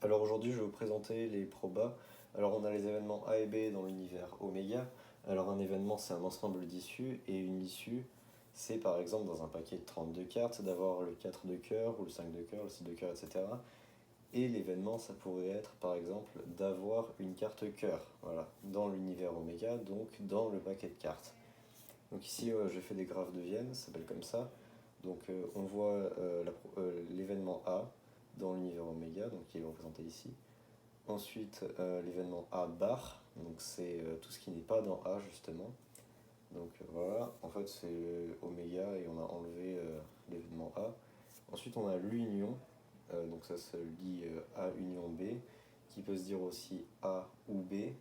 Alors aujourd'hui, je vais vous présenter les probas. Alors on a les événements A et B dans l'univers oméga. Alors un événement, c'est un ensemble d'issues, et une issue, c'est par exemple dans un paquet de 32 cartes, d'avoir le 4 de cœur, ou le 5 de cœur, le 6 de cœur, etc. Et l'événement, ça pourrait être par exemple d'avoir une carte cœur, voilà, dans l'univers oméga, donc dans le paquet de cartes. Donc ici, je fais des graphes de Vienne, ça s'appelle comme ça. Donc on voit l'événement A dans l'univers oméga, donc qui est représenté ici. Ensuite, l'événement A bar, donc c'est tout ce qui n'est pas dans A justement. Donc voilà, en fait c'est oméga et on a enlevé l'événement A. Ensuite on a l'union, donc ça se lit A union B, qui peut se dire aussi A ou B,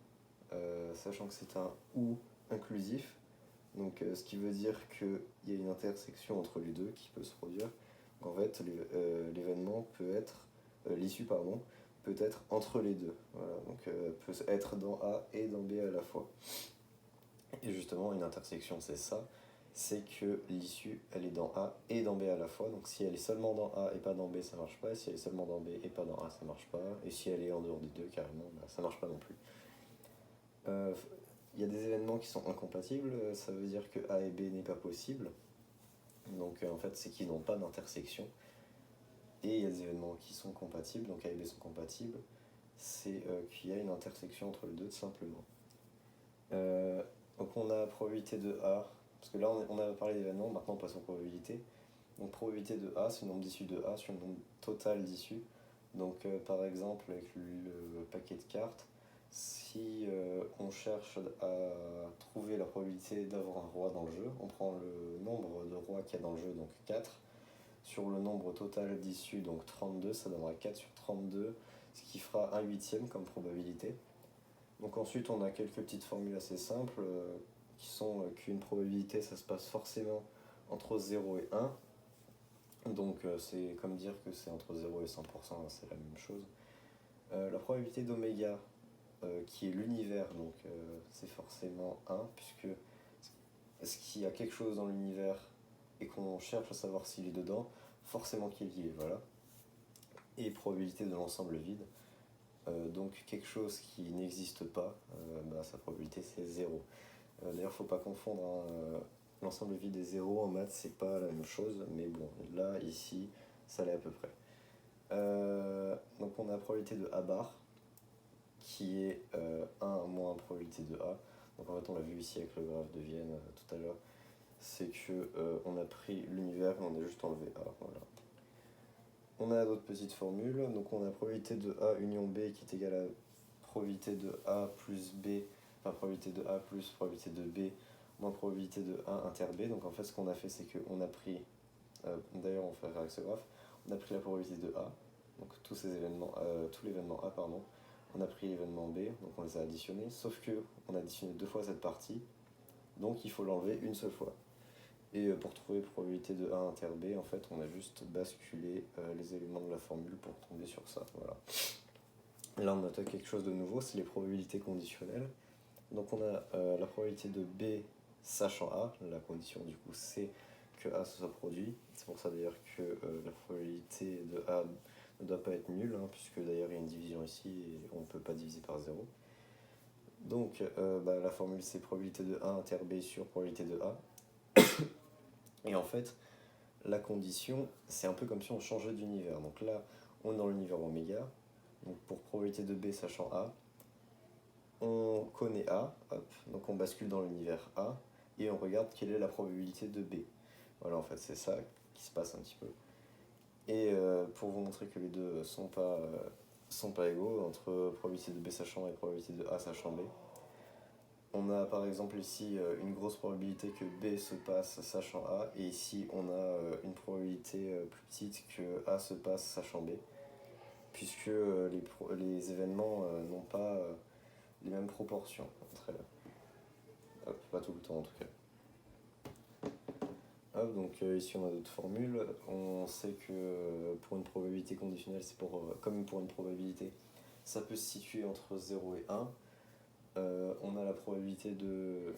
sachant que c'est un ou inclusif. Donc ce qui veut dire qu'il y a une intersection entre les deux qui peut se produire. Donc, en fait, l'événement peut être, l'issue pardon, peut être entre les deux. Voilà, donc peut être dans A et dans B à la fois. Et justement, une intersection, c'est ça, c'est que l'issue, elle est dans A et dans B à la fois. Donc si elle est seulement dans A et pas dans B, ça marche pas. Et si elle est seulement dans B et pas dans A, ça marche pas. Et si elle est en dehors des deux, carrément, bah, ça marche pas non plus. Il y a des événements qui sont incompatibles, ça veut dire que A et B n'est pas possible. Donc en fait, c'est qu'ils n'ont pas d'intersection. Et il y a des événements qui sont compatibles, donc A et B sont compatibles. C'est qu'il y a une intersection entre les deux, tout simplement. Donc on a probabilité de A, parce que là on a parlé d'événements, maintenant on passe aux probabilités. Donc probabilité de A, c'est le nombre d'issues de A sur le nombre total d'issues. Donc par exemple avec le paquet de cartes, si on cherche à trouver la probabilité d'avoir un roi dans le jeu, on prend le nombre de rois qu'il y a dans le jeu, donc 4, sur le nombre total d'issues, donc 32, ça donnera 4 sur 32, ce qui fera un huitième comme probabilité. Donc ensuite on a quelques petites formules assez simples qui sont qu'une probabilité ça se passe forcément entre 0 et 1. Donc c'est comme dire que c'est entre 0 et 100%, c'est la même chose. La probabilité d'oméga qui est l'univers, donc c'est forcément 1, puisque est-ce qu'il y a quelque chose dans l'univers et qu'on cherche à savoir s'il est dedans, forcément qu'il y est, voilà. Et probabilité de l'ensemble vide, donc quelque chose qui n'existe pas, bah, sa probabilité c'est 0. D'ailleurs, faut pas confondre, hein, l'ensemble vide et 0 en maths, c'est pas la même chose, mais bon, là, ici, ça l'est à peu près. Donc on a la probabilité de A bar, qui est 1 moins probabilité de A. Donc en fait, on l'a vu ici avec le graphe de Vienne tout à l'heure, c'est que on a pris l'univers et on a juste enlevé A, voilà. On a d'autres petites formules, donc on a probabilité de A union B qui est égale à probabilité de A plus B, enfin probabilité de A plus probabilité de B moins probabilité de A inter B. Donc en fait ce qu'on a fait c'est qu'on a pris, d'ailleurs on fait avec ce graphe, on a pris la probabilité de A, donc tous ces événements, tout l'événement A pardon, on a pris l'événement B, donc on les a additionnés, sauf que on a additionné 2 fois cette partie, donc il faut l'enlever une seule fois. Et pour trouver probabilité de A inter B, en fait, on a juste basculé les éléments de la formule pour tomber sur ça. Voilà. Là, on a quelque chose de nouveau, c'est les probabilités conditionnelles. Donc, on a la probabilité de B sachant A. La condition, du coup, c'est que A se soit produit. C'est pour ça, d'ailleurs, que la probabilité de A ne doit pas être nulle, hein, puisque d'ailleurs, il y a une division ici et on ne peut pas diviser par 0. Donc, bah, la formule, c'est probabilité de A inter B sur probabilité de A. Et en fait, la condition, c'est un peu comme si on changeait d'univers. Donc là, on est dans l'univers oméga. Donc pour probabilité de B sachant A, on connaît A, hop, donc on bascule dans l'univers A, et on regarde quelle est la probabilité de B. Voilà, en fait, c'est ça qui se passe un petit peu. Et pour vous montrer que les deux sont pas égaux, entre probabilité de B sachant et probabilité de A sachant B, on a par exemple ici une grosse probabilité que B se passe sachant A, et ici on a une probabilité plus petite que A se passe sachant B, puisque les événements n'ont pas les mêmes proportions entre elles. Hop, pas tout le temps en tout cas. Hop, donc ici on a d'autres formules. On sait que pour une probabilité conditionnelle, c'est comme pour une probabilité, ça peut se situer entre 0 et 1. On a la probabilité de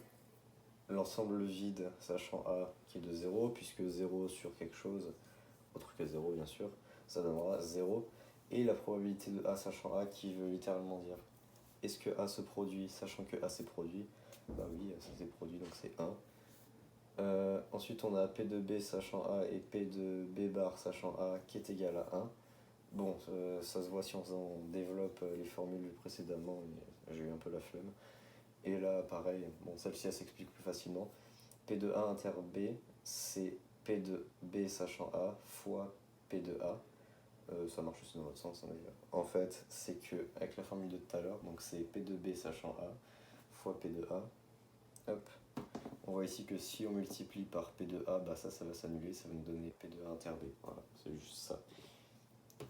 l'ensemble vide sachant A qui est de 0, puisque 0 sur quelque chose, autre que 0 bien sûr, ça donnera 0. et la probabilité de A sachant A qui veut littéralement dire est-ce que A se produit sachant que A s'est produit? Bah oui, ça s'est produit donc c'est 1. Ensuite on a P de B sachant A et P de B bar sachant A qui est égal à 1. Bon, ça se voit si on développe les formules précédemment, mais j'ai eu un peu la flemme. Et là, pareil, bon, celle-ci elle s'explique plus facilement. P de A inter B, c'est P de B sachant A fois P de A. Ça marche aussi dans l'autre sens, hein, d'ailleurs. En fait, c'est que avec la formule de tout à l'heure, donc c'est P de B sachant A fois P de A. Hop. On voit ici que si on multiplie par P de A, bah ça va s'annuler, ça va nous donner P de A inter B. Voilà, c'est juste ça.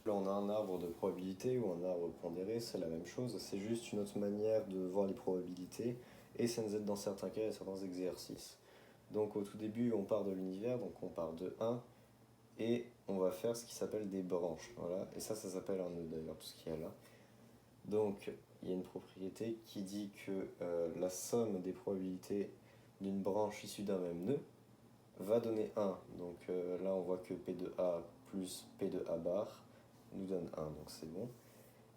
Là, on a un arbre de probabilité ou un arbre pondéré, c'est la même chose, c'est juste une autre manière de voir les probabilités et ça nous aide dans certains cas et certains exercices. Donc au tout début, on part de l'univers, donc on part de 1 et on va faire ce qui s'appelle des branches. Voilà, et ça s'appelle un nœud d'ailleurs, tout ce qu'il y a là. Donc il y a une propriété qui dit que la somme des probabilités d'une branche issue d'un même nœud va donner 1. Donc là, on voit que P de A plus P de A bar nous donne 1, donc c'est bon.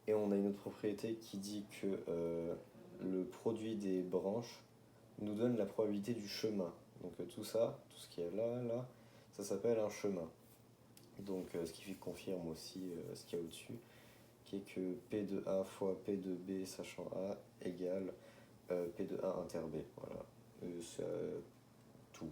Et on a une autre propriété qui dit que le produit des branches nous donne la probabilité du chemin. Donc tout ça, tout ce qui est là, ça s'appelle un chemin. Donc ce qui confirme aussi ce qu'il y a au-dessus, qui est que P de A fois P de B sachant A égale P de A inter B. Voilà, c'est tout.